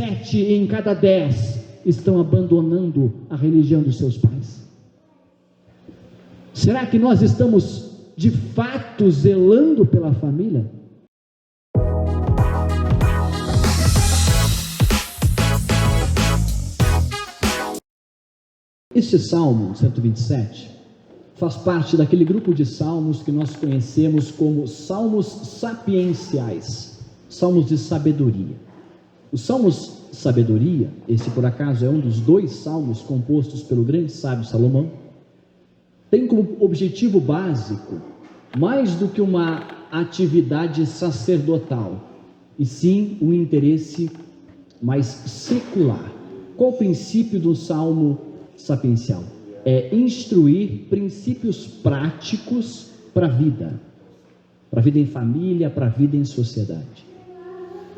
7 em cada 10 estão abandonando a religião dos seus pais. Será que nós estamos de fato zelando pela família? Este Salmo 127 faz parte daquele grupo de salmos que nós conhecemos como salmos sapienciais, salmos de sabedoria. Os salmos sabedoria, esse por acaso é um dos 2 salmos compostos pelo grande sábio Salomão, tem como objetivo básico, mais do que uma atividade sacerdotal, e sim um interesse mais secular. Qual o princípio do salmo sapiencial? É instruir princípios práticos para a vida em família, para a vida em sociedade.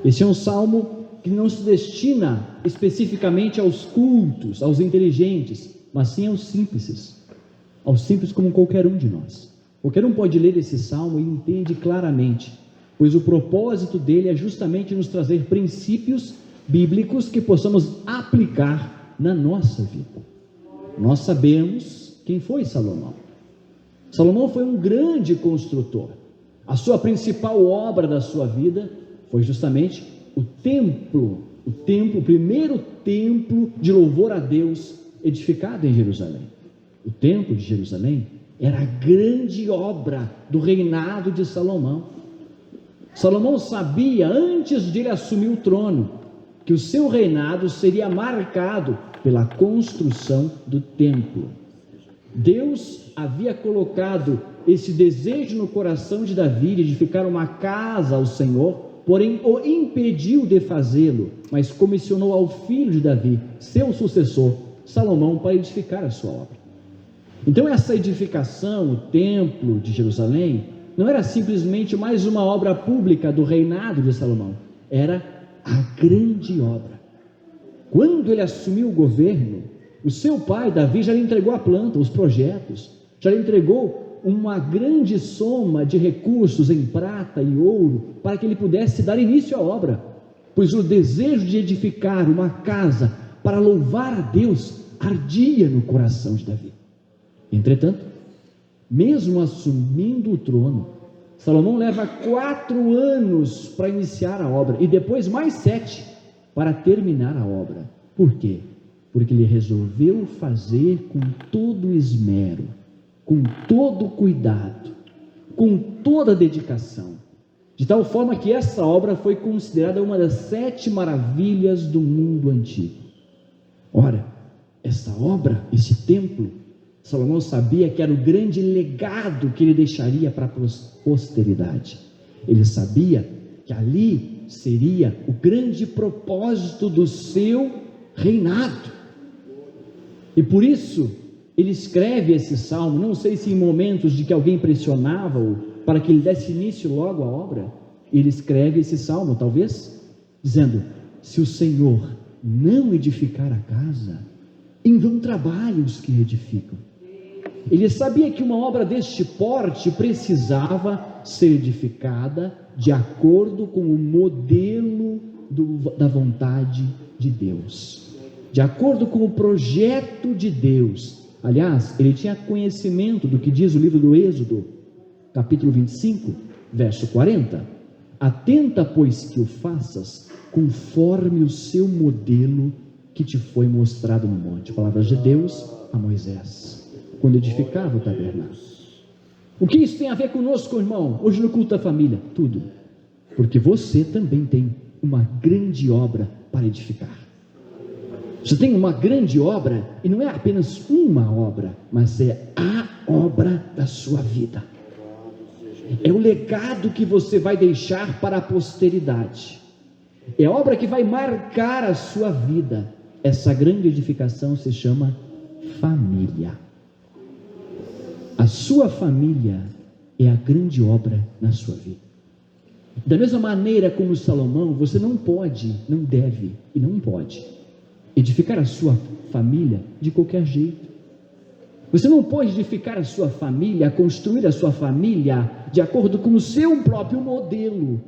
Esse é um salmo que não se destina especificamente aos cultos, aos inteligentes, mas sim aos simples como qualquer um de nós. Qualquer um pode ler esse salmo e entende claramente, pois o propósito dele é justamente nos trazer princípios bíblicos que possamos aplicar na nossa vida. Nós sabemos quem foi Salomão. Salomão foi um grande construtor. A sua principal obra da sua vida foi justamente o primeiro templo de louvor a Deus edificado em Jerusalém. O templo de Jerusalém era a grande obra do reinado de Salomão. Salomão sabia, antes de ele assumir o trono, que o seu reinado seria marcado pela construção do templo. Deus havia colocado esse desejo no coração de Davi de edificar uma casa ao Senhor, porém o impediu de fazê-lo, mas comissionou ao filho de Davi, seu sucessor, Salomão, para edificar a sua obra. Então essa edificação, o templo de Jerusalém, não era simplesmente mais uma obra pública do reinado de Salomão, era a grande obra. Quando ele assumiu o governo, o seu pai Davi já lhe entregou a planta, os projetos, já lhe entregou uma grande soma de recursos em prata e ouro, para que ele pudesse dar início à obra, pois o desejo de edificar uma casa para louvar a Deus ardia no coração de Davi. Entretanto, mesmo assumindo o trono, Salomão leva 4 anos para iniciar a obra, e depois mais 7 para terminar a obra. Por quê? Porque ele resolveu fazer com todo esmero, com todo cuidado, com toda dedicação, de tal forma que essa obra foi considerada uma das 7 maravilhas do mundo antigo. Ora, essa obra, esse templo, Salomão sabia que era o grande legado que ele deixaria para a posteridade. Ele sabia que ali seria o grande propósito do seu reinado. E por isso, ele escreve esse salmo, não sei se em momentos de que alguém pressionava-o para que ele desse início logo à obra, ele escreve esse salmo, talvez, dizendo: se o Senhor não edificar a casa, em vão trabalham os que edificam. Ele sabia que uma obra deste porte precisava ser edificada de acordo com o modelo da vontade de Deus, de acordo com o projeto de Deus. Aliás, ele tinha conhecimento do que diz o livro do Êxodo, capítulo 25, verso 40. Atenta, pois, que o faças conforme o seu modelo que te foi mostrado no monte. Palavras de Deus a Moisés, quando edificava o tabernáculo. O que isso tem a ver conosco, irmão? Hoje no culto da família, tudo, porque você também tem uma grande obra para edificar. Você tem uma grande obra, e não é apenas uma obra, mas é a obra da sua vida. É o legado que você vai deixar para a posteridade. É a obra que vai marcar a sua vida. Essa grande edificação se chama família. A sua família é a grande obra na sua vida. Da mesma maneira como Salomão, você não pode, não deve e não pode edificar a sua família de qualquer jeito. Você não pode edificar a sua família, construir a sua família de acordo com o seu próprio modelo.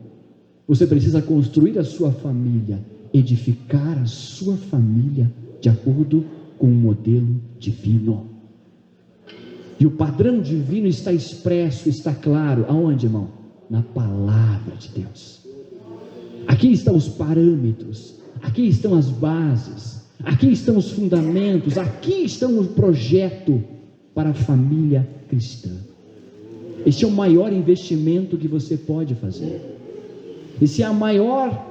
Você precisa construir a sua família edificar a sua família de acordo com um modelo divino. E o padrão divino está expresso, está claro, aonde, irmão? Na palavra de Deus. Aqui estão os parâmetros, aqui estão as bases, aqui estão os fundamentos, aqui estão o projeto para a família cristã. Este é o maior investimento que você pode fazer. Esse é a maior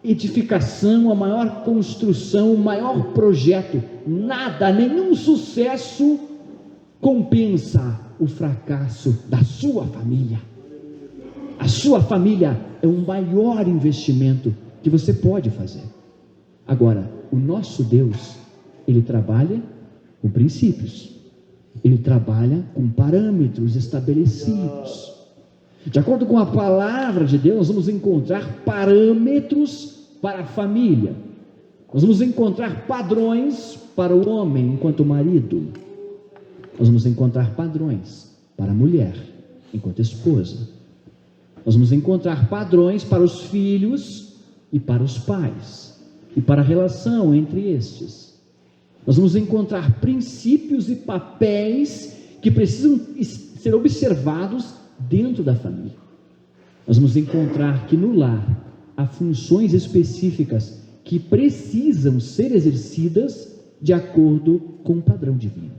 edificação, a maior construção, o maior projeto. Nada, nenhum sucesso compensa o fracasso da sua família. A sua família é o maior investimento que você pode fazer. Agora, o nosso Deus, Ele trabalha com princípios, Ele trabalha com parâmetros estabelecidos. De acordo com a palavra de Deus, nós vamos encontrar parâmetros para a família. Nós vamos encontrar padrões para o homem enquanto marido. Nós vamos encontrar padrões para a mulher enquanto esposa. Nós vamos encontrar padrões para os filhos e para os pais, e para a relação entre estes. Nós vamos encontrar princípios e papéis que precisam ser observados dentro da família. Nós vamos encontrar que no lar há funções específicas que precisam ser exercidas de acordo com o padrão divino.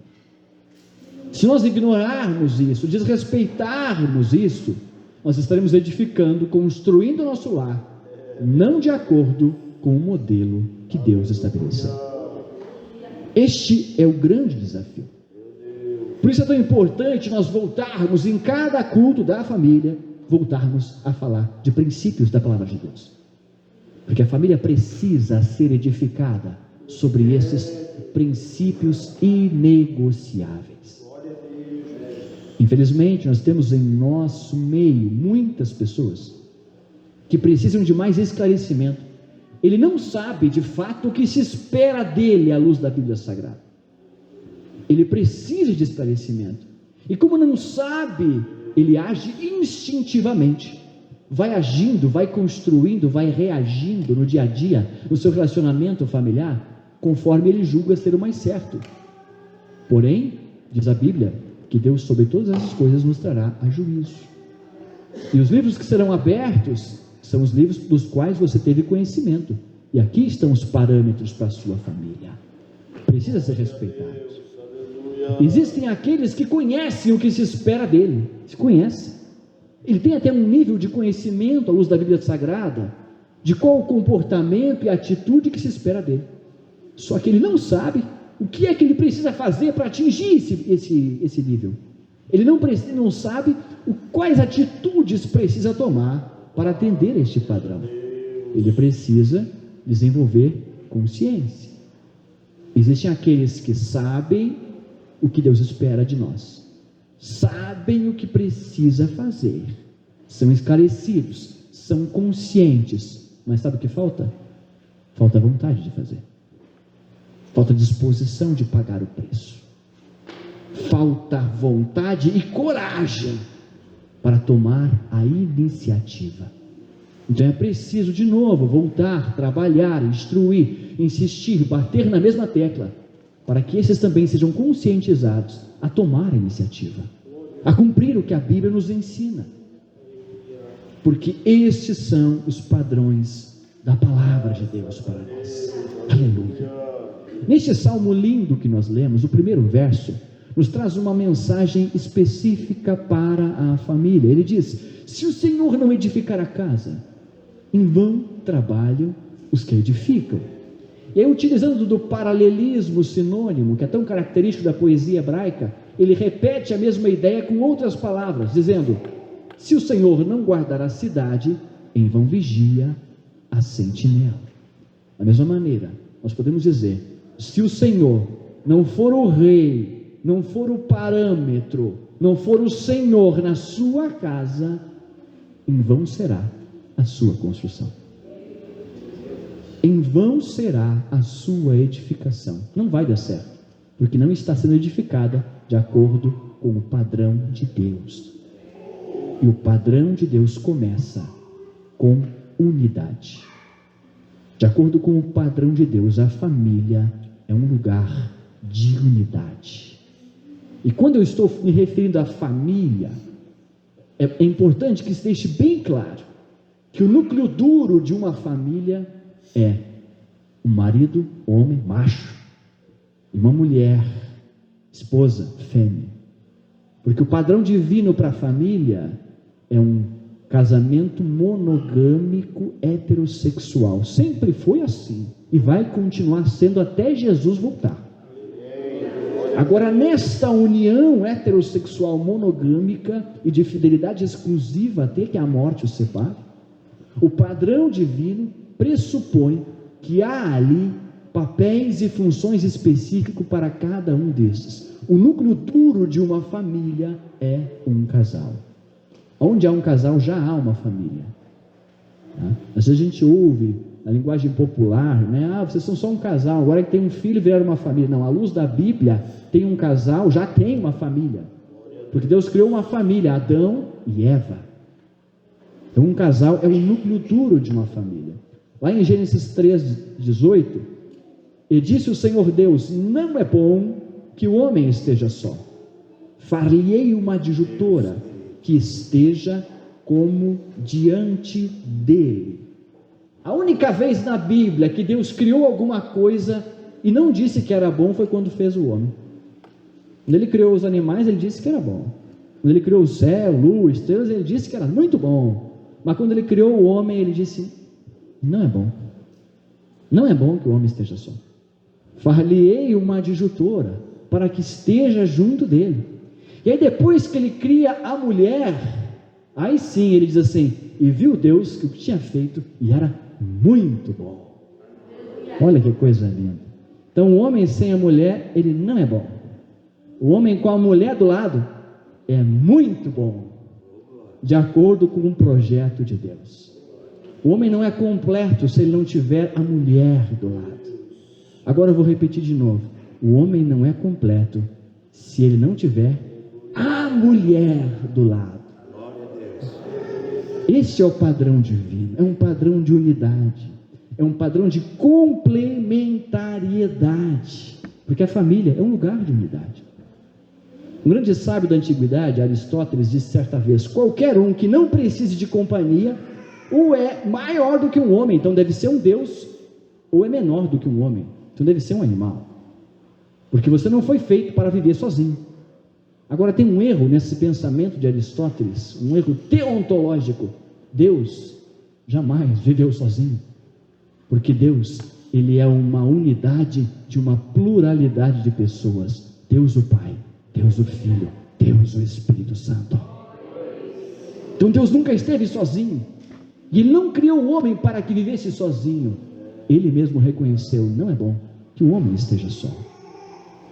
Se nós ignorarmos isso, desrespeitarmos isso, nós estaremos edificando, construindo o nosso lar, não de acordo com o modelo que Deus estabeleceu. Este é o grande desafio. Por isso é tão importante nós voltarmos em cada culto da família, voltarmos a falar de princípios da palavra de Deus. Porque a família precisa ser edificada sobre esses princípios inegociáveis. Infelizmente, nós temos em nosso meio muitas pessoas que precisam de mais esclarecimento. Ele não sabe de fato o que se espera dele à luz da Bíblia Sagrada. Ele precisa de esclarecimento. E como não sabe, ele age instintivamente. Vai agindo, vai construindo, vai reagindo no dia a dia, no seu relacionamento familiar, conforme ele julga ser o mais certo. Porém, diz a Bíblia, que Deus sobre todas essas coisas nos trará a juízo. E os livros que serão abertos são os livros dos quais você teve conhecimento. E aqui estão os parâmetros para a sua família. Precisa ser respeitado. Existem aqueles que conhecem o que se espera dele. Se conhece. Ele tem até um nível de conhecimento à luz da Bíblia Sagrada, de qual o comportamento e a atitude que se espera dele. Só que ele não sabe o que é que ele precisa fazer para atingir esse nível. Ele não sabe quais atitudes precisa tomar para atender a este padrão. Ele precisa desenvolver consciência. Existem aqueles que sabem o que Deus espera de nós, sabem o que precisa fazer, são esclarecidos, são conscientes, mas sabe o que falta? Falta vontade de fazer, falta disposição de pagar o preço, falta vontade e coragem para tomar a iniciativa. Então é preciso de novo voltar, trabalhar, instruir, insistir, bater na mesma tecla, para que esses também sejam conscientizados a tomar a iniciativa, a cumprir o que a Bíblia nos ensina, porque estes são os padrões da palavra de Deus para nós. Aleluia. Neste salmo lindo que nós lemos, o primeiro verso nos traz uma mensagem específica para a família. Ele diz: se o Senhor não edificar a casa, em vão trabalham os que edificam. E aí, utilizando do paralelismo sinônimo, que é tão característico da poesia hebraica, ele repete a mesma ideia com outras palavras, dizendo: se o Senhor não guardar a cidade, em vão vigia a sentinela. Da mesma maneira, nós podemos dizer: se o Senhor não for o rei, não for o parâmetro, não for o Senhor na sua casa, em vão será a sua construção. Em vão será a sua edificação. Não vai dar certo, porque não está sendo edificada de acordo com o padrão de Deus. E o padrão de Deus começa com unidade. De acordo com o padrão de Deus, a família é um lugar de unidade. E quando eu estou me referindo à família, é importante que esteja bem claro que o núcleo duro de uma família é o marido, homem, macho, e uma mulher, esposa, fêmea. Porque o padrão divino para a família é um casamento monogâmico heterossexual. Sempre foi assim e vai continuar sendo até Jesus voltar. Agora, nesta união heterossexual monogâmica e de fidelidade exclusiva até que a morte os separe, o padrão divino pressupõe que há ali papéis e funções específicos para cada um desses. O núcleo duro de uma família é um casal. Onde há um casal, já há uma família. Às vezes a gente ouve na linguagem popular, né? Vocês são só um casal, agora que tem um filho viraram uma família. Não, à luz da Bíblia, tem um casal, já tem uma família. Porque Deus criou uma família, Adão e Eva. Então um casal é o núcleo duro de uma família. Lá em Gênesis 3:18, e disse o Senhor Deus: não é bom que o homem esteja só. Far-lhe-ei uma adjutora que esteja como diante dele. A única vez na Bíblia que Deus criou alguma coisa e não disse que era bom foi quando fez o homem. Quando ele criou os animais, ele disse que era bom. Quando ele criou o céu, lua, estrelas, ele disse que era muito bom. Mas quando ele criou o homem, ele disse: não é bom. Não é bom que o homem esteja só. Far-lhe-ei uma adjutora para que esteja junto dele. E aí depois que ele cria a mulher, aí sim ele diz assim: e viu Deus que o que tinha feito e era muito bom. Olha que coisa linda. Então o homem sem a mulher, ele não é bom. O homem com a mulher do lado é muito bom, de acordo com o projeto de Deus. O homem não é completo se ele não tiver a mulher do lado. Agora eu vou repetir de novo: o homem não é completo se ele não tiver a mulher do lado. Esse é o padrão divino, é um padrão de unidade, é um padrão de complementariedade, porque a família é um lugar de unidade. Um grande sábio da antiguidade, Aristóteles, disse certa vez: qualquer um que não precise de companhia, ou é maior do que um homem, então deve ser um Deus, ou é menor do que um homem, então deve ser um animal, porque você não foi feito para viver sozinho. Agora tem um erro nesse pensamento de Aristóteles, um erro teontológico. Deus jamais viveu sozinho, porque Deus, ele é uma unidade de uma pluralidade de pessoas. Deus o Pai, Deus o Filho, Deus o Espírito Santo. Então Deus nunca esteve sozinho, e Ele não criou o homem para que vivesse sozinho. Ele mesmo reconheceu: não é bom que o homem esteja só.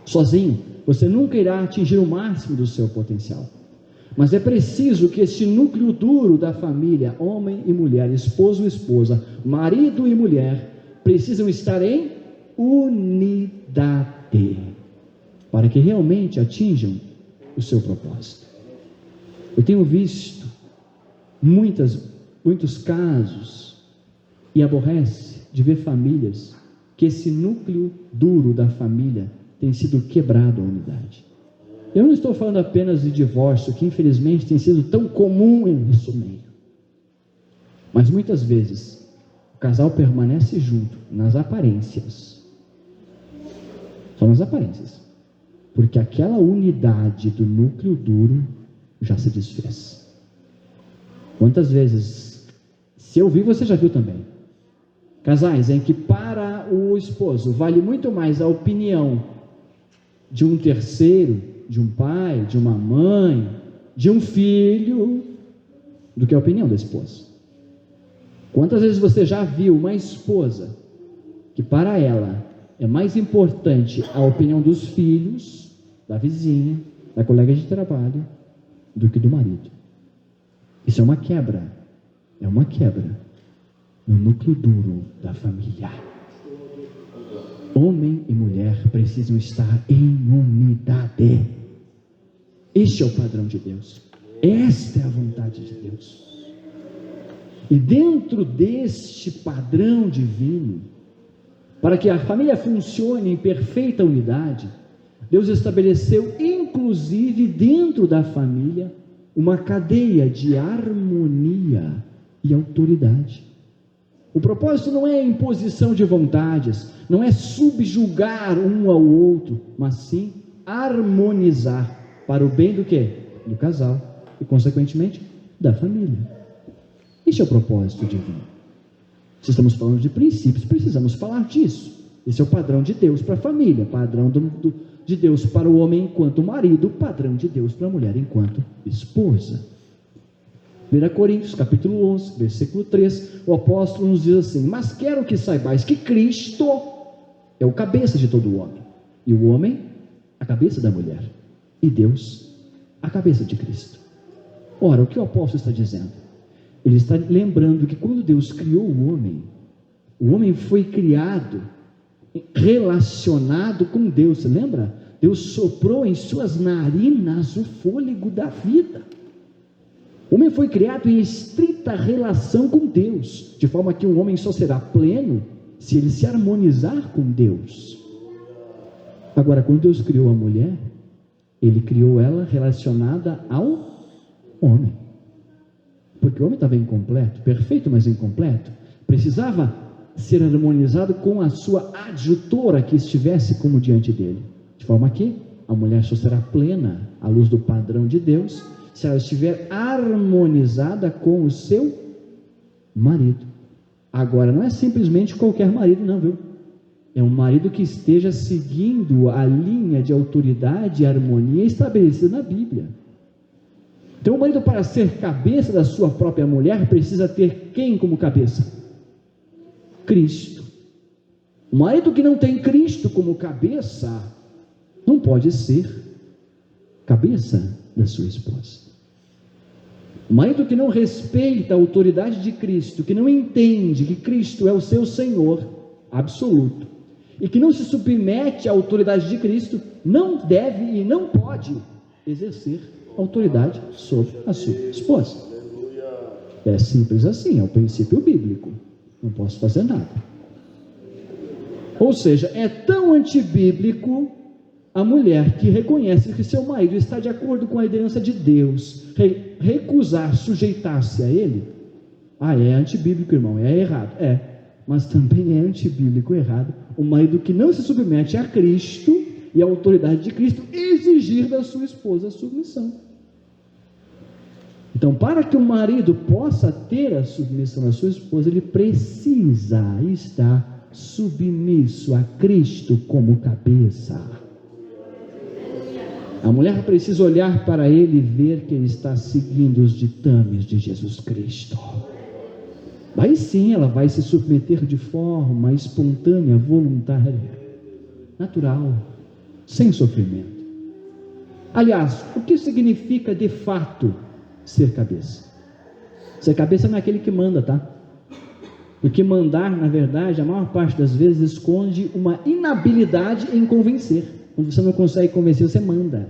Sozinho você nunca irá atingir o máximo do seu potencial, mas é preciso que este núcleo duro da família, homem e mulher, esposo e esposa, marido e mulher, precisam estar em unidade, para que realmente atinjam o seu propósito. Eu tenho visto muitos casos, e aborrece de ver famílias que esse núcleo duro da família tem sido quebrado a unidade. Eu não estou falando apenas de divórcio, que infelizmente tem sido tão comum em nosso meio, mas muitas vezes o casal permanece junto nas aparências, só nas aparências, porque aquela unidade do núcleo duro já se desfez. Quantas vezes, se eu vi, você já viu também, casais em que para o esposo vale muito mais a opinião de um terceiro, de um pai, de uma mãe, de um filho, do que a opinião da esposa. Quantas vezes você já viu uma esposa que para ela é mais importante a opinião dos filhos, da vizinha, da colega de trabalho, do que do marido? Isso é uma quebra no núcleo duro da família. Homem e mulher precisam estar em unidade. Este é o padrão de Deus, esta é a vontade de Deus. E dentro deste padrão divino, para que a família funcione em perfeita unidade, Deus estabeleceu, inclusive dentro da família, uma cadeia de harmonia e autoridade. O propósito não é imposição de vontades, não é subjugar um ao outro, mas sim harmonizar para o bem do quê? Do casal e, consequentemente, da família. Este é o propósito divino. Se estamos falando de princípios, precisamos falar disso. Esse é o padrão de Deus para a família, padrão de Deus para o homem enquanto marido, padrão de Deus para a mulher enquanto esposa. 1 Coríntios capítulo 11, versículo 3, o apóstolo nos diz assim: mas quero que saibais que Cristo é o cabeça de todo homem, e o homem a cabeça da mulher, e Deus a cabeça de Cristo. Ora, o que o apóstolo está dizendo? Ele está lembrando que quando Deus criou o homem foi criado relacionado com Deus. Você lembra? Deus soprou em suas narinas o fôlego da vida. O homem foi criado em estrita relação com Deus, de forma que o homem só será pleno se ele se harmonizar com Deus. Agora, quando Deus criou a mulher, Ele criou ela relacionada ao homem, porque o homem estava incompleto, perfeito, mas incompleto, precisava ser harmonizado com a sua adjutora que estivesse como diante dele, de forma que a mulher só será plena à luz do padrão de Deus se ela estiver harmonizada com o seu marido. Agora, não é simplesmente qualquer marido não, viu? É um marido que esteja seguindo a linha de autoridade e harmonia estabelecida na Bíblia. Então, o marido, para ser cabeça da sua própria mulher, precisa ter quem como cabeça? Cristo. O marido que não tem Cristo como cabeça, não pode ser cabeça da sua esposa. O marido que não respeita a autoridade de Cristo, que não entende que Cristo é o seu Senhor absoluto, e que não se submete à autoridade de Cristo, não deve e não pode exercer autoridade sobre a sua esposa. É simples assim, é o princípio bíblico. Não posso fazer nada. Ou seja, é tão antibíblico a mulher que reconhece que seu marido está de acordo com a liderança de Deus, recusar sujeitar-se a ele. É antibíblico, irmão, é errado. Mas também é antibíblico, errado, o marido que não se submete a Cristo e à autoridade de Cristo exigir da sua esposa a submissão. Então, para que o marido possa ter a submissão da sua esposa, ele precisa estar submisso a Cristo como cabeça. A mulher precisa olhar para ele e ver que ele está seguindo os ditames de Jesus Cristo. Aí sim ela vai se submeter de forma espontânea, voluntária, natural, sem sofrimento. Aliás, o que significa de fato ser cabeça? Ser cabeça não é aquele que manda, tá? Porque mandar, na verdade, a maior parte das vezes esconde uma inabilidade em convencer. Quando você não consegue convencer, você manda.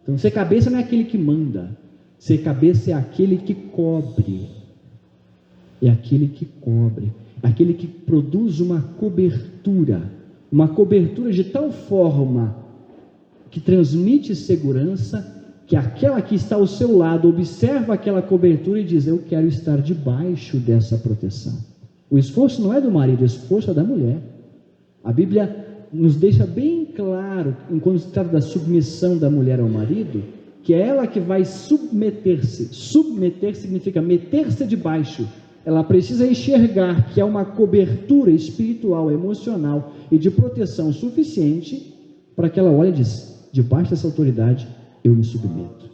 Então, ser cabeça não é aquele que manda. Ser cabeça é aquele que cobre. É aquele que cobre. Aquele que produz uma cobertura de tal forma que transmite segurança, que aquela que está ao seu lado observa aquela cobertura e diz: eu quero estar debaixo dessa proteção. O esforço não é do marido, o esforço é da mulher. A Bíblia nos deixa bem claro, quando se trata da submissão da mulher ao marido, que é ela que vai submeter-se. Submeter significa meter-se debaixo. Ela precisa enxergar que há uma cobertura espiritual, emocional e de proteção suficiente para que ela olhe e diz: debaixo dessa autoridade eu me submeto.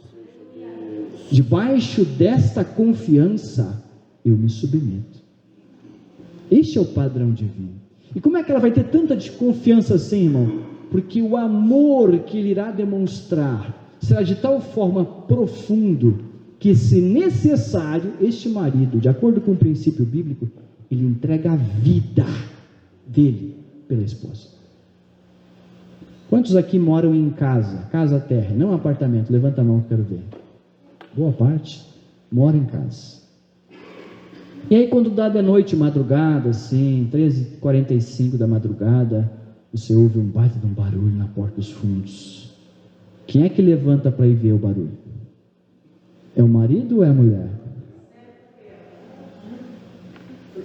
Debaixo desta confiança eu me submeto. Este é o padrão divino. E como é que ela vai ter tanta desconfiança assim, irmão? Porque o amor que ele irá demonstrar será de tal forma profundo que, se necessário, este marido, de acordo com o princípio bíblico, ele entrega a vida dele pela esposa. Quantos aqui moram em casa térrea, não apartamento? Levanta a mão que eu quero ver. Boa parte mora em casa. E aí quando dá de noite, madrugada, assim, 13h45 da madrugada, você ouve um baita de um barulho na porta dos fundos. Quem é que levanta para ir ver o barulho? É o marido ou é a mulher?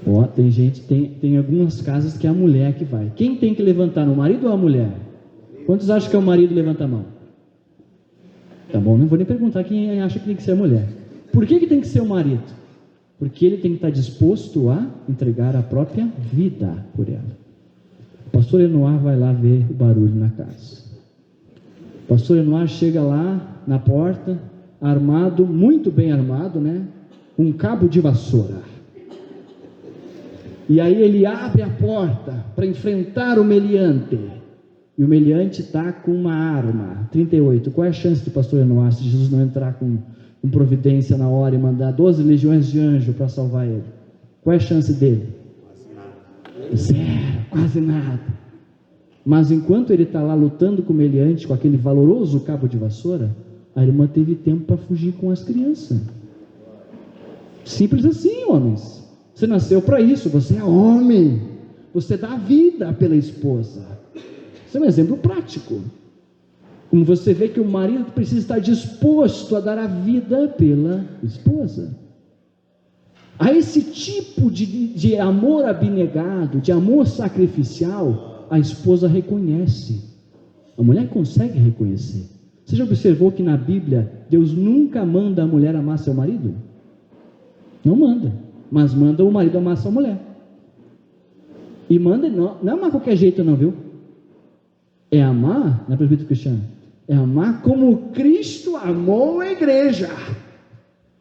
Ó, tem gente, tem algumas casas que é a mulher que vai. Quem tem que levantar, o marido ou a mulher? Quantos acham que é o marido que levanta a mão? Tá bom, não vou nem perguntar quem acha que tem que ser a mulher. Por que tem que ser o marido? Porque ele tem que estar disposto a entregar a própria vida por ela. O pastor Enoir vai lá ver o barulho na casa. O pastor Enoir chega lá na porta, armado, muito bem armado, né? Um cabo de vassoura. E aí ele abre a porta para enfrentar o meliante. E o meliante está com uma arma, 38. Qual é a chance do pastor Enoir, se Jesus não entrar com providência na hora e mandar 12 legiões de anjo para salvar ele? Qual é a chance dele? Zero, quase nada. Mas enquanto ele está lá lutando com o meliante, com aquele valoroso cabo de vassoura, a irmã teve tempo para fugir com as crianças. Simples assim, homens. Você nasceu para isso, você é homem. Você dá a vida pela esposa. Isso é um exemplo prático. Como você vê que o marido precisa estar disposto a dar a vida pela esposa. A esse tipo de amor abnegado, de amor sacrificial, a esposa reconhece. A mulher consegue reconhecer. Você já observou que na Bíblia, Deus nunca manda a mulher amar seu marido? Não manda, mas manda o marido amar sua mulher. E manda, não é amar qualquer jeito não, viu? É amar, não é presbítero Cristiano? É amar como Cristo amou a igreja.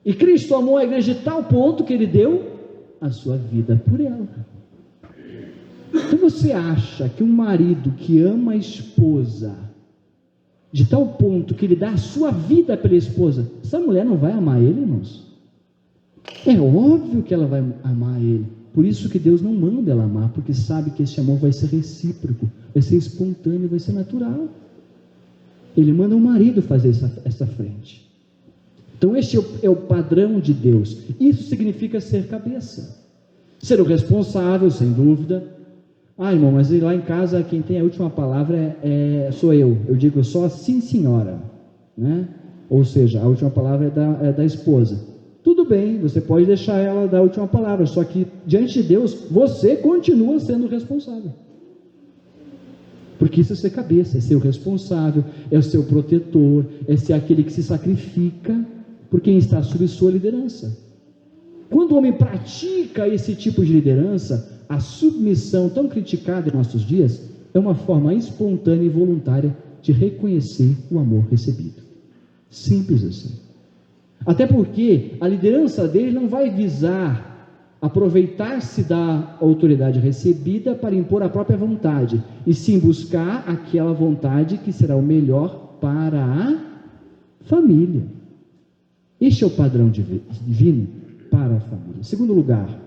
E Cristo amou a igreja de tal ponto que Ele deu a sua vida por ela. Então você acha que um marido que ama a esposa de tal ponto que ele dá a sua vida pela esposa, essa mulher não vai amar ele, irmãos? É óbvio que ela vai amar ele. Por isso que Deus não manda ela amar, porque sabe que esse amor vai ser recíproco, vai ser espontâneo, vai ser natural. Ele manda o marido fazer essa frente. Então este é o padrão de Deus. Isso significa ser cabeça, ser o responsável, sem dúvida. Irmão, mas lá em casa quem tem a última palavra sou eu. Eu digo só sim, senhora, né? Ou seja, a última palavra é da esposa. Tudo bem, você pode deixar ela dar a última palavra, só que diante de Deus, você continua sendo responsável. Porque isso é ser cabeça, é ser o responsável, é ser o protetor, é ser aquele que se sacrifica por quem está sob sua liderança. Quando o homem pratica esse tipo de liderança, a submissão tão criticada em nossos dias é uma forma espontânea e voluntária de reconhecer o amor recebido. Simples assim. Até porque a liderança dele não vai visar aproveitar-se da autoridade recebida para impor a própria vontade, e sim buscar aquela vontade que será o melhor para a família. Este é o padrão divino para a família. Segundo lugar,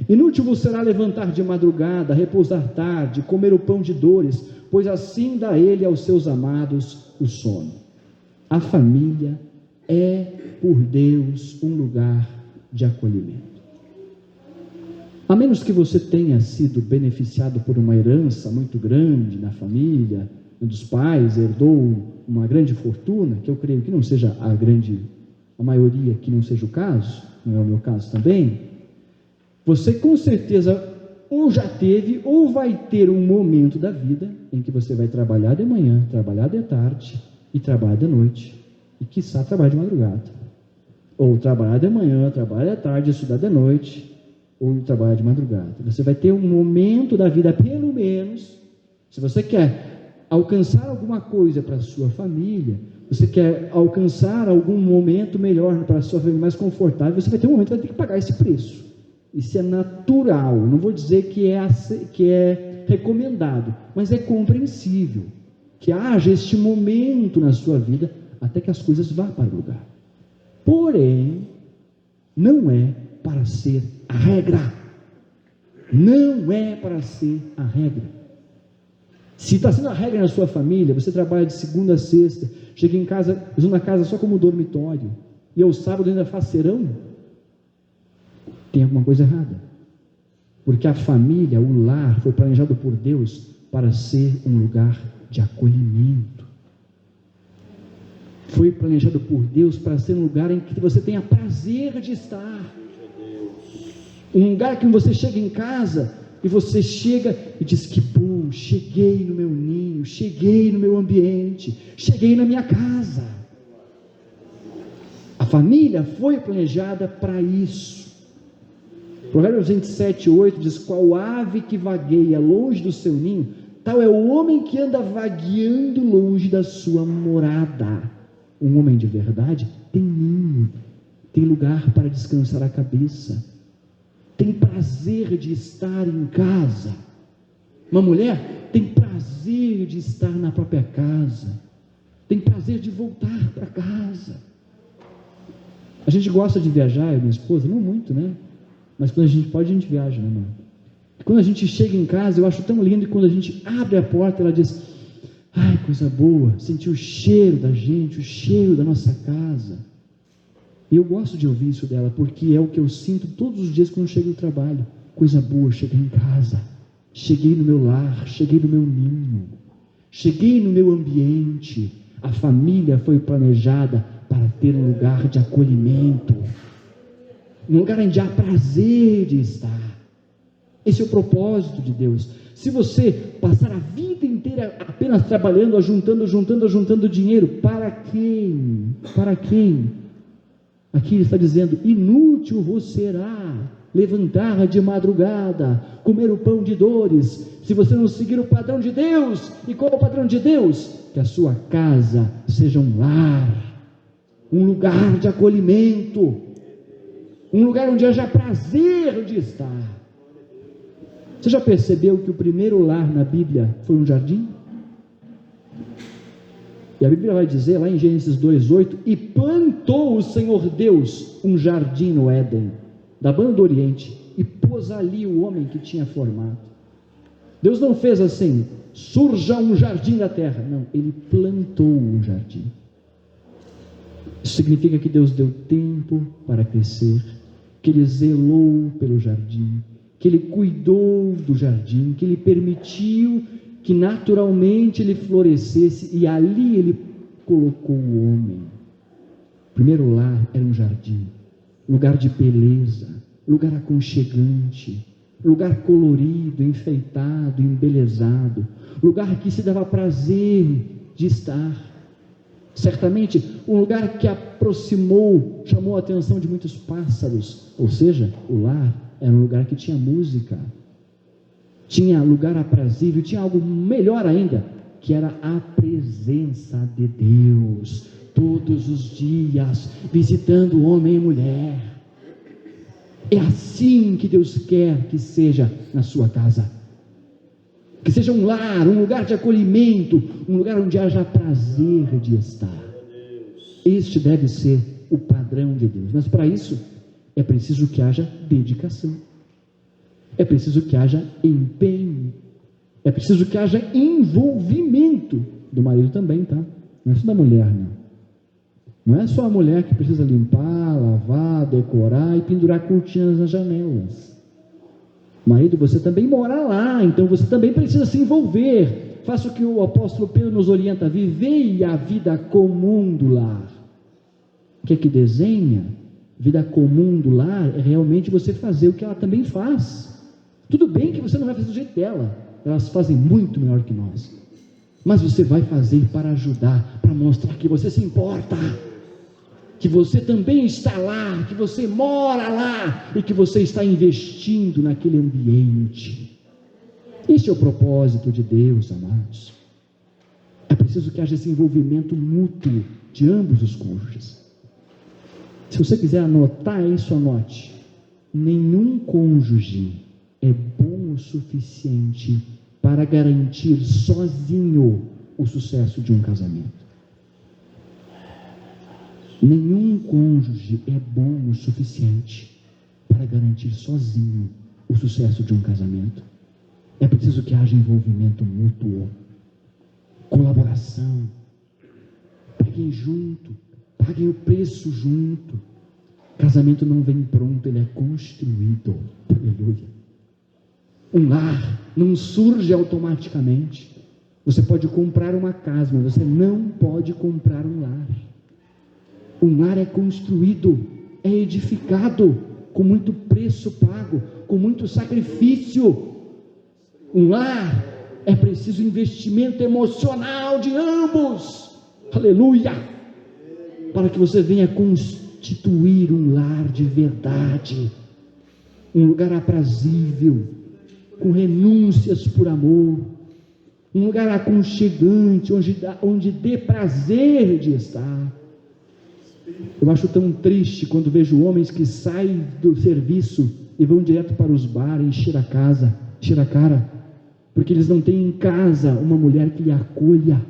inútil vos será levantar de madrugada, repousar tarde, comer o pão de dores, pois assim dá ele aos seus amados o sono. A família é, por Deus, um lugar de acolhimento. A menos que você tenha sido beneficiado por uma herança muito grande na família, dos pais, herdou uma grande fortuna, que eu creio que não seja a maioria que não seja o caso, não é o meu caso também, você com certeza ou já teve ou vai ter um momento da vida em que você vai trabalhar de manhã, trabalhar de tarde e trabalhar de noite, e quiçá trabalhar de madrugada, ou trabalhar de manhã, trabalhar de tarde, estudar de noite, ou trabalhar de madrugada. Você vai ter um momento da vida, pelo menos, se você quer alcançar alguma coisa para a sua família, você quer alcançar algum momento melhor para a sua família, mais confortável, você vai ter um momento que vai ter que pagar esse preço. Isso é natural, não vou dizer que é recomendado, mas é compreensível que haja este momento na sua vida até que as coisas vá para o lugar. Porém, não é para ser a regra. Não é para ser a regra. Se está sendo a regra na sua família, você trabalha de segunda a sexta, chega em casa, usa uma casa só como dormitório, e ao sábado ainda faz serão, tem alguma coisa errada. Porque a família, o lar, foi planejado por Deus para ser um lugar de acolhimento. Foi planejado por Deus para ser um lugar em que você tenha prazer de estar. Um lugar que você chega em casa e você chega e diz que bom, cheguei no meu ninho, cheguei no meu ambiente, cheguei na minha casa. A família foi planejada para isso. Provérbios 27:8 diz: qual ave que vagueia longe do seu ninho, tal é o homem que anda vagueando longe da sua morada. Um homem de verdade tem ninho, tem lugar para descansar a cabeça, tem prazer de estar em casa. Uma mulher tem prazer de estar na própria casa, tem prazer de voltar para casa. A gente gosta de viajar, eu e minha esposa, não muito, né? Mas quando a gente pode, a gente viaja, né, irmão? Quando a gente chega em casa, eu acho tão lindo, e quando a gente abre a porta, ela diz: ai, coisa boa, sentir o cheiro da gente, o cheiro da nossa casa. E eu gosto de ouvir isso dela, porque é o que eu sinto todos os dias quando eu chego do trabalho. Coisa boa, cheguei em casa, cheguei no meu lar, cheguei no meu ninho, cheguei no meu ambiente. A família foi planejada para ter um lugar de acolhimento, um lugar onde há prazer de estar. Esse é o propósito de Deus. Se você passar a vida inteira apenas trabalhando, ajuntando dinheiro, para quem? Para quem? Aqui ele está dizendo: inútil vos será levantar de madrugada, comer o pão de dores, se você não seguir o padrão de Deus. E qual é o padrão de Deus? Que a sua casa seja um lar, um lugar de acolhimento, um lugar onde haja prazer de estar. Você já percebeu que o primeiro lar na Bíblia foi um jardim? E a Bíblia vai dizer lá em Gênesis 2:8: e plantou o Senhor Deus um jardim no Éden, da banda do Oriente, e pôs ali o homem que tinha formado. Deus não fez assim: surja um jardim da terra. Não, ele plantou um jardim. Isso significa que Deus deu tempo para crescer, que Ele zelou pelo jardim, que Ele cuidou do jardim, que Ele permitiu que naturalmente ele florescesse, e ali Ele colocou o homem. O primeiro lar era um jardim, lugar de beleza, lugar aconchegante, lugar colorido, enfeitado, embelezado, lugar que se dava prazer de estar. Certamente um lugar que aproximou, chamou a atenção de muitos pássaros. Ou seja, o lar era um lugar que tinha música, tinha lugar aprazível, tinha algo melhor ainda, que era a presença de Deus, todos os dias, visitando o homem e mulher. É assim que Deus quer que seja na sua casa, que seja um lar, um lugar de acolhimento, um lugar onde haja prazer de estar. Este deve ser o padrão de Deus, mas para isso é preciso que haja dedicação, é preciso que haja empenho, é preciso que haja envolvimento do marido também, tá? Não é só da mulher, não. Não é só a mulher que precisa limpar, lavar, decorar e pendurar cortinas nas janelas. Marido, você também mora lá, então você também precisa se envolver. Faça o que o apóstolo Pedro nos orienta: vivei a vida comum do lar. O que é que desenha? Vida comum do lar é realmente você fazer o que ela também faz. Tudo bem que você não vai fazer do jeito dela, elas fazem muito melhor que nós, mas você vai fazer para ajudar, para mostrar que você se importa, que você também está lá, que você mora lá e que você está investindo naquele ambiente. Este é o propósito de Deus, amados. É preciso que haja esse envolvimento mútuo de ambos os cônjuges. Se você quiser anotar isso, anote: nenhum cônjuge é bom o suficiente para garantir sozinho o sucesso de um casamento. Nenhum cônjuge é bom o suficiente para garantir sozinho o sucesso de um casamento. É preciso que haja envolvimento mútuo, colaboração. Paguem junto, paguem o preço junto. Casamento não vem pronto, ele é construído. Aleluia. Um lar não surge automaticamente. Você pode comprar uma casa, mas você não pode comprar um lar. Um lar é construído, é edificado, com muito preço pago, com muito sacrifício. Um lar é preciso investimento emocional de ambos. Aleluia! Para que você venha constituir um lar de verdade, um lugar aprazível, com renúncias por amor, um lugar aconchegante, onde dê prazer de estar. Eu acho tão triste quando vejo homens que saem do serviço e vão direto para os bares, encher a cara, porque eles não têm em casa uma mulher que lhe acolha,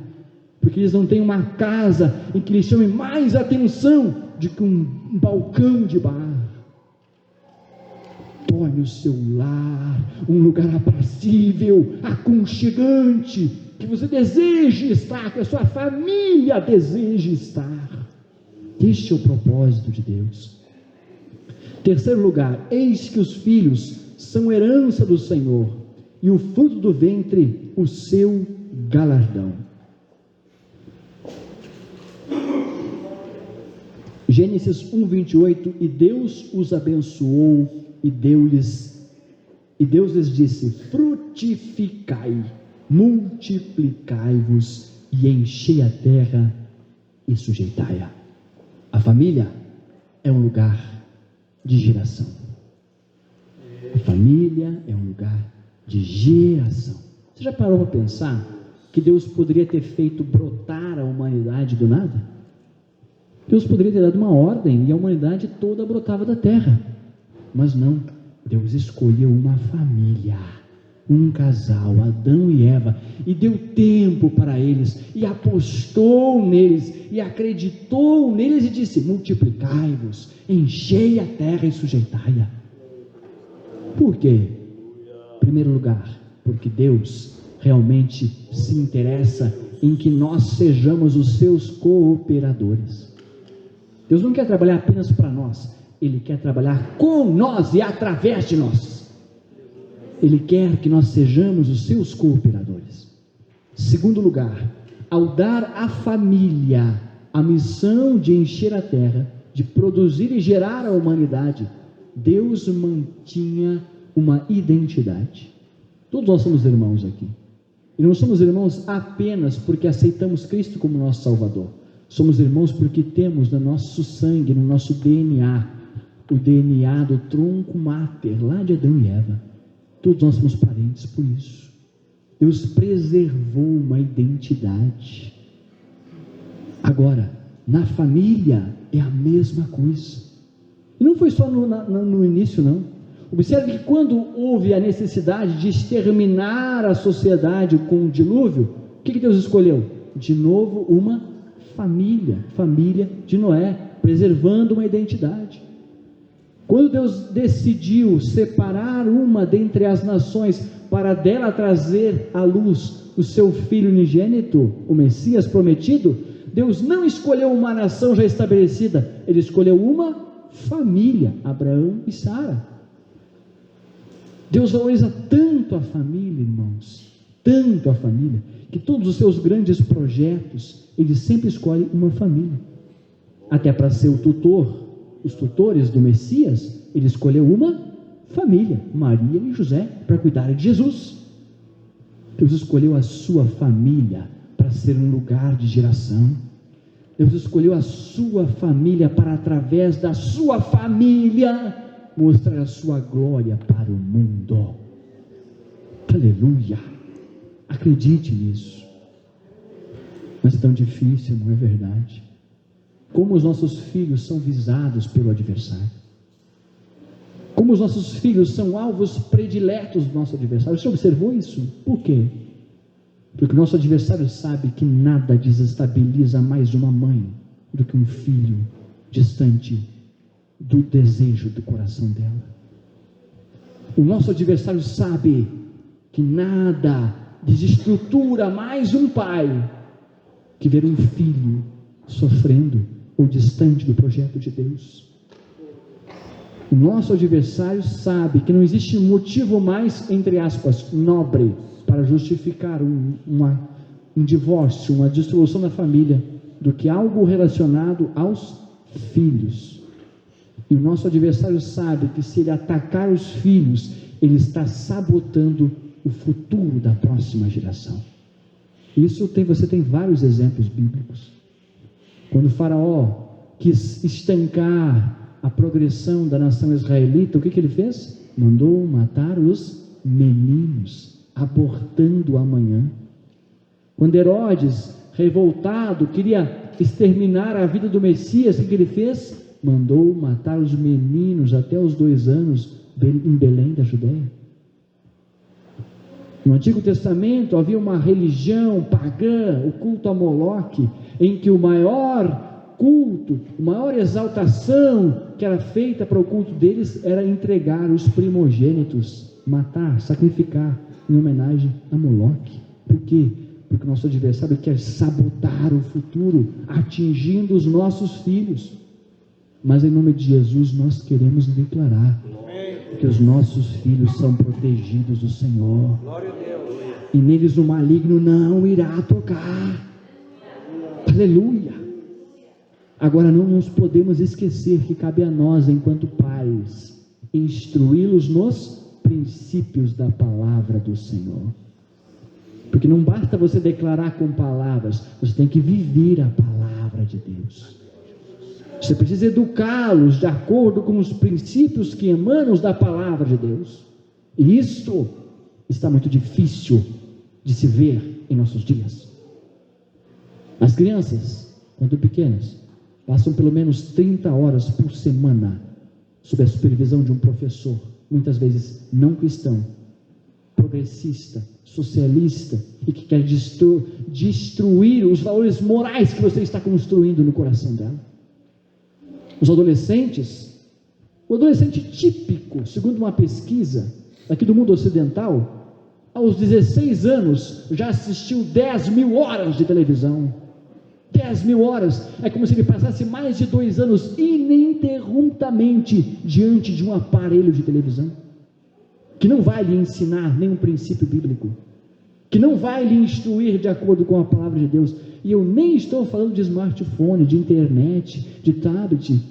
porque eles não têm uma casa em que lhe chame mais atenção do que um balcão de bar. Torne o seu lar um lugar aprazível, aconchegante, que você deseje estar, que a sua família deseje estar. Este é o propósito de Deus. Terceiro lugar, eis que os filhos são herança do Senhor, e o fruto do ventre, o seu galardão. Gênesis 1:28, e Deus os abençoou, e Deus lhes disse: frutificai, multiplicai-vos, e enchei a terra, e sujeitai-a. A família é um lugar de geração. A família é um lugar de geração. Você já parou para pensar que Deus poderia ter feito brotar a humanidade do nada? Deus poderia ter dado uma ordem e a humanidade toda brotava da terra. Mas não, Deus escolheu uma família, um casal, Adão e Eva, e deu tempo para eles, e apostou neles, e acreditou neles, e disse: multiplicai-vos, enchei a terra e sujeitai-a. Por quê? Em primeiro lugar, porque Deus realmente se interessa em que nós sejamos os seus cooperadores. Deus não quer trabalhar apenas para nós, Ele quer trabalhar com nós e através de nós. Ele quer que nós sejamos os seus cooperadores. Segundo lugar, ao dar à família a missão de encher a terra, de produzir e gerar a humanidade, Deus mantinha uma identidade. Todos nós somos irmãos aqui. E não somos irmãos apenas porque aceitamos Cristo como nosso Salvador. Somos irmãos porque temos no nosso sangue, no nosso DNA, o DNA do tronco máter, lá de Adão e Eva. Todos nós somos parentes por isso. Deus preservou uma identidade. Agora, na família é a mesma coisa. E não foi só no início, não. Observe que quando houve a necessidade de exterminar a sociedade com o dilúvio, o que Deus escolheu? De novo, uma família de Noé, preservando uma identidade. Quando Deus decidiu separar uma dentre as nações para dela trazer à luz o seu filho unigênito, o Messias prometido, Deus não escolheu uma nação já estabelecida, Ele escolheu uma família, Abraão e Sara. Deus valoriza tanto a família, irmãos, tanto a família, que todos os seus grandes projetos, Ele sempre escolhe uma família, até para ser o tutor. Os tutores do Messias, Ele escolheu uma família, Maria e José, para cuidar de Jesus. Deus escolheu a sua família para ser um lugar de geração. Deus escolheu a sua família para, através da sua família, mostrar a sua glória para o mundo. Aleluia! Acredite nisso. Mas é tão difícil, não é verdade? Como os nossos filhos são visados pelo adversário. Como os nossos filhos são alvos prediletos do nosso adversário. Você observou isso? Por quê? Porque o nosso adversário sabe que nada desestabiliza mais uma mãe do que um filho distante do desejo do coração dela. O nosso adversário sabe que nada desestrutura mais um pai que ver um filho sofrendo ou distante do projeto de Deus. O nosso adversário sabe que não existe motivo mais, entre aspas, nobre para justificar um divórcio, uma dissolução da família, do que algo relacionado aos filhos. E o nosso adversário sabe que se ele atacar os filhos, ele está sabotando o futuro da próxima geração. Você tem vários exemplos bíblicos. Quando o faraó quis estancar a progressão da nação israelita, o que ele fez? Mandou matar os meninos, abortando amanhã. Quando Herodes, revoltado, queria exterminar a vida do Messias, o que ele fez? Mandou matar os meninos até os 2 anos em Belém da Judéia. No Antigo Testamento havia uma religião pagã, o culto a Moloque, em que o maior culto, a maior exaltação que era feita para o culto deles era entregar os primogênitos, matar, sacrificar em homenagem a Moloque. Por quê? Porque o nosso adversário quer sabotar o futuro, atingindo os nossos filhos. Mas em nome de Jesus nós queremos declarar que os nossos filhos são protegidos do Senhor, e neles o maligno não irá tocar. Aleluia. Agora não nos podemos esquecer que cabe a nós, enquanto pais, instruí-los nos princípios da palavra do Senhor. Porque não basta você declarar com palavras, você tem que viver a palavra de Deus. Você precisa educá-los de acordo com os princípios que emanam da palavra de Deus. E isto está muito difícil de se ver em nossos dias. As crianças, quando pequenas, passam pelo menos 30 horas por semana sob a supervisão de um professor, muitas vezes não cristão, progressista, socialista, e que quer destruir os valores morais que você está construindo no coração dela. Os adolescentes, o adolescente típico, segundo uma pesquisa aqui do mundo ocidental, aos 16 anos já assistiu 10.000 horas de televisão. 10.000 horas, é como se ele passasse mais de 2 anos ininterruptamente diante de um aparelho de televisão, que não vai lhe ensinar nenhum princípio bíblico, que não vai lhe instruir de acordo com a palavra de Deus. E eu nem estou falando de smartphone, de internet, de tablet,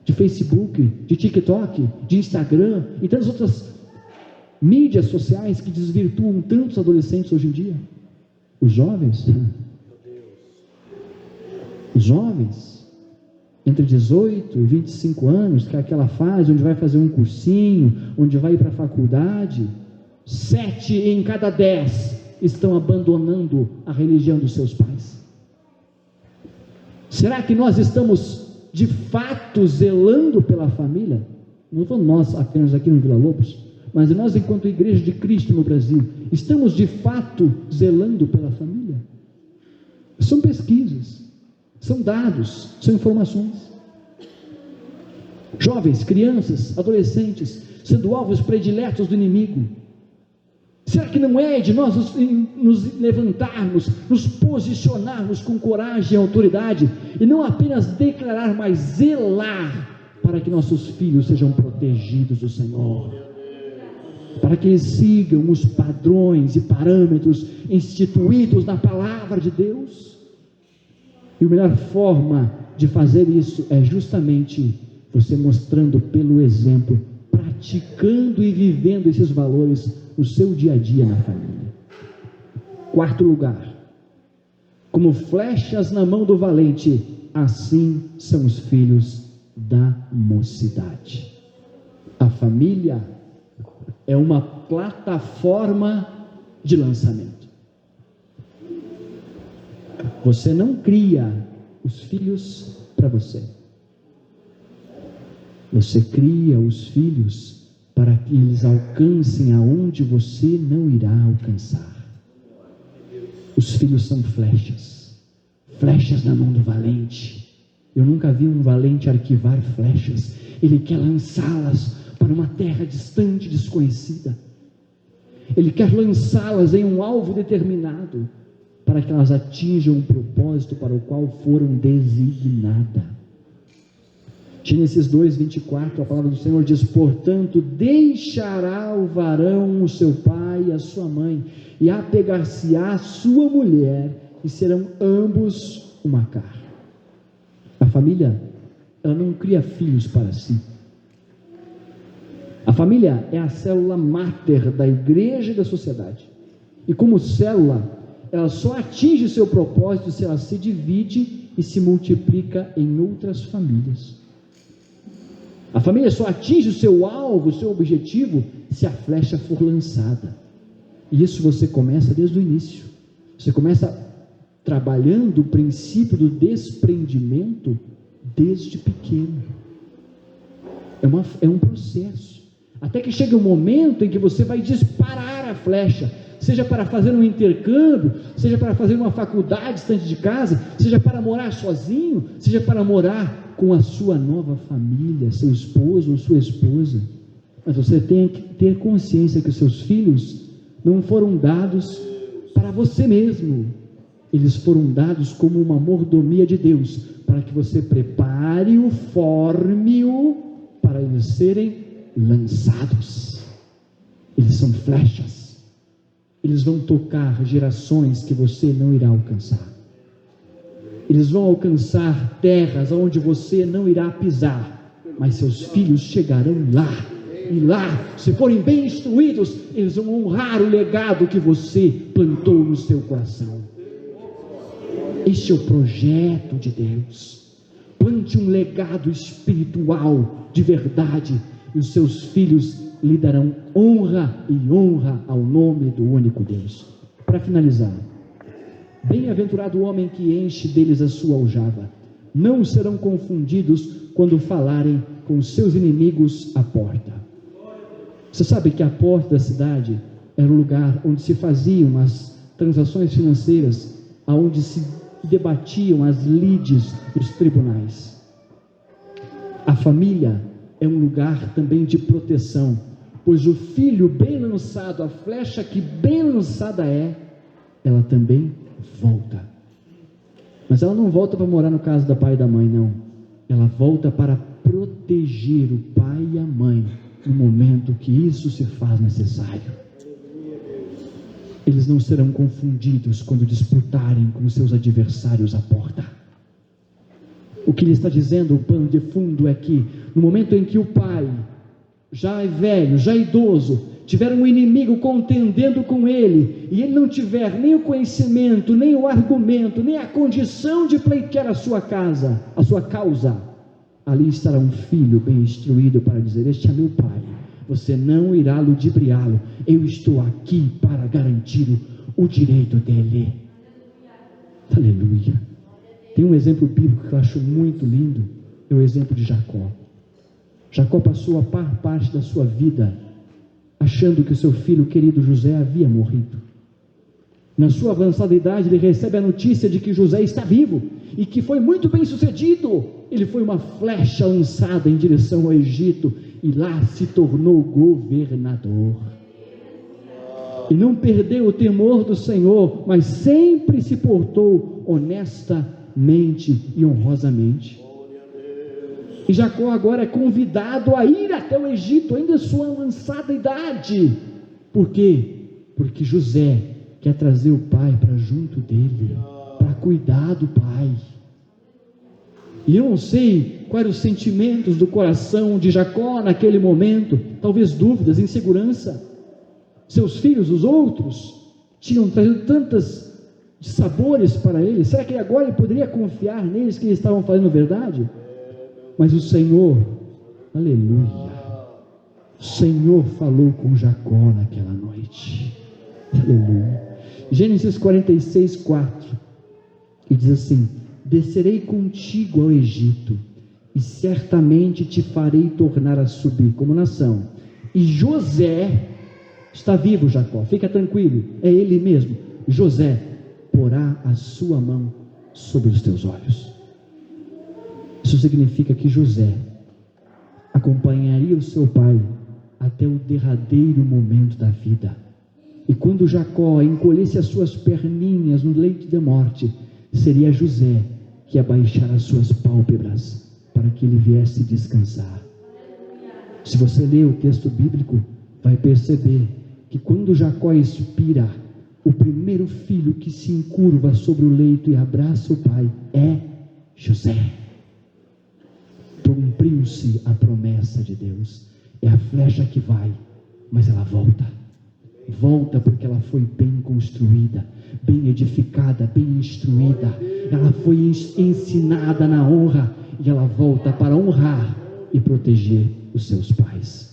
de Facebook, de TikTok, de Instagram e tantas outras mídias sociais que desvirtuam tantos adolescentes hoje em dia. Os jovens, entre 18 e 25 anos, que é aquela fase onde vai fazer um cursinho, onde vai ir para a faculdade, 7 em cada 10 estão abandonando a religião dos seus pais. Será que nós estamos de fato zelando pela família? Não sou nós apenas aqui no Vila Lobos, mas nós, enquanto Igreja de Cristo no Brasil, estamos de fato zelando pela família? São pesquisas, são dados, são informações. Jovens, crianças, adolescentes, sendo alvos prediletos do inimigo. Será que não é de nós nos levantarmos, nos posicionarmos com coragem e autoridade, e não apenas declarar, mas zelar para que nossos filhos sejam protegidos do Senhor, para que eles sigam os padrões e parâmetros instituídos na palavra de Deus? E a melhor forma de fazer isso é justamente você mostrando pelo exemplo, praticando e vivendo esses valores no seu dia a dia na família. 4º lugar, como flechas na mão do valente, assim são os filhos da mocidade. A família é uma plataforma de lançamento. Você não cria os filhos para você. Você cria os filhos para que eles alcancem aonde você não irá alcançar. Os filhos são flechas na mão do valente. Eu nunca vi um valente arquivar flechas. Ele quer lançá-las para uma terra distante, desconhecida. Ele quer lançá-las em um alvo determinado, para que elas atinjam o propósito para o qual foram designadas. Gênesis 2, 24, a palavra do Senhor diz: portanto, deixará o varão o seu pai e a sua mãe, e apegar-se-á a sua mulher, e serão ambos uma carne. A família, ela não cria filhos para si. A família é a célula máter da igreja e da sociedade. E como célula, ela só atinge seu propósito se ela se divide e se multiplica em outras famílias. A família só atinge o seu alvo, o seu objetivo, se a flecha for lançada. E isso você começa desde o início. Você começa trabalhando o princípio do desprendimento desde pequeno. É um processo. Até que chega um momento em que você vai disparar a flecha, seja para fazer um intercâmbio, seja para fazer uma faculdade distante de casa, seja para morar sozinho, seja para morar com a sua nova família, seu esposo ou sua esposa. Mas você tem que ter consciência que os seus filhos não foram dados para você mesmo, eles foram dados como uma mordomia de Deus, para que você prepare-o, forme-o, para eles serem lançados. Eles são flechas, eles vão tocar gerações que você não irá alcançar. Eles vão alcançar terras onde você não irá pisar, mas seus filhos chegarão lá, e lá, se forem bem instruídos, eles vão honrar o legado que você plantou no seu coração. Este é o projeto de Deus. Plante um legado espiritual de verdade, e os seus filhos lhe darão honra e honra ao nome do único Deus. Para finalizar, bem-aventurado o homem que enche deles a sua aljava, não serão confundidos quando falarem com seus inimigos à porta. Você sabe que a porta da cidade era o lugar onde se faziam as transações financeiras, aonde se debatiam as lides dos tribunais. A família é um lugar também de proteção, pois o filho bem lançado, a flecha que bem lançada ela também volta. Mas ela não volta para morar no caso da pai e da mãe, não. Ela volta para proteger o pai e a mãe no momento que isso se faz necessário. Eles não serão confundidos quando disputarem com seus adversários à porta. O que ele está dizendo, o pano de fundo, é que no momento em que o pai, já é velho, já é idoso, tiver um inimigo contendendo com ele, e ele não tiver nem o conhecimento, nem o argumento, nem a condição de pleitear a sua causa, ali estará um filho bem instruído para dizer: este é meu pai, você não irá ludibriá-lo, eu estou aqui para garantir o direito dele. Aleluia. Tem um exemplo bíblico que eu acho muito lindo, é o exemplo de Jacó. Jacó passou a parte da sua vida achando que o seu filho querido José havia morrido. Na sua avançada idade, ele recebe a notícia de que José está vivo e que foi muito bem sucedido. Ele foi uma flecha lançada em direção ao Egito e lá se tornou governador. E não perdeu o temor do Senhor, mas sempre se portou honestamente e honrosamente. E Jacó agora é convidado a ir até o Egito, ainda em sua avançada idade. Por quê? Porque José quer trazer o pai para junto dele, para cuidar do pai. E eu não sei quais eram os sentimentos do coração de Jacó naquele momento, talvez dúvidas, insegurança. Seus filhos, os outros, tinham trazido tantos sabores para ele. Será que agora ele poderia confiar neles que eles estavam fazendo verdade? Mas o Senhor, aleluia, o Senhor falou com Jacó naquela noite, aleluia. Gênesis 46, 4, e diz assim: descerei contigo ao Egito, e certamente te farei tornar a subir como nação. E José, está vivo Jacó, fica tranquilo, é ele mesmo, José porá a sua mão sobre os teus olhos. Isso significa que José acompanharia o seu pai até o derradeiro momento da vida. E quando Jacó encolhesse as suas perninhas no leito da morte, seria José que ia baixar as suas pálpebras para que ele viesse descansar. Se você ler o texto bíblico, vai perceber que quando Jacó expira, o primeiro filho que se encurva sobre o leito e abraça o pai é José. Cumpriu-se a promessa de Deus. É a flecha que vai, mas ela volta. Volta porque ela foi bem construída, bem edificada, bem instruída. Ela foi ensinada na honra e ela volta para honrar e proteger os seus pais.